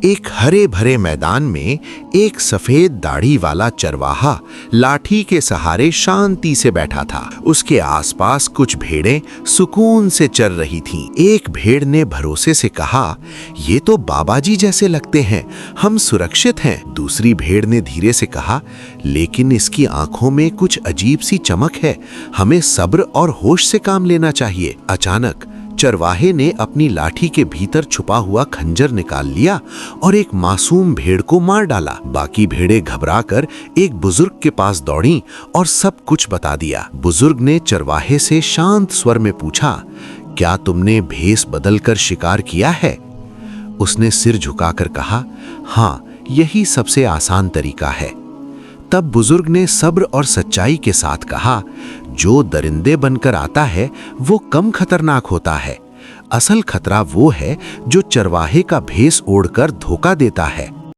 एक हरे भरे मैदान में एक सफेद दाढ़ी वाला चरवाहा लाठी के सहारे शांति से बैठा था। उसके आसपास कुछ भेड़ें सुकून से चर रही थीं। एक भेड़ ने भरोसे से कहा, ये तो बाबा जी जैसे लगते हैं, हम सुरक्षित हैं। दूसरी भेड़ ने धीरे से कहा, लेकिन इसकी आंखों में कुछ अजीब सी चमक है, हमें सब्र और होश से काम लेना चाहिए। अचानक चरवाहे ने अपनी लाठी के भीतर छुपा हुआ खंजर निकाल लिया और एक मासूम भेड़ को मार डाला। बाकी भेड़ें घबराकर एक बुजुर्ग के पास दौड़ीं और सब कुछ बता दिया। बुजुर्ग ने चरवाहे से शांत स्वर में पूछा, क्या तुमने भेष बदलकर शिकार किया है? उसने सिर झुकाकर कहा, हाँ, यही सबसे आसान तरीका है। तब बुजुर्ग ने सब्र और सच्चाई के साथ कहा, जो दरिंदे बनकर आता है वो कम खतरनाक होता है। असल खतरा वो है जो चरवाहे का भेष ओढ़कर धोखा देता है।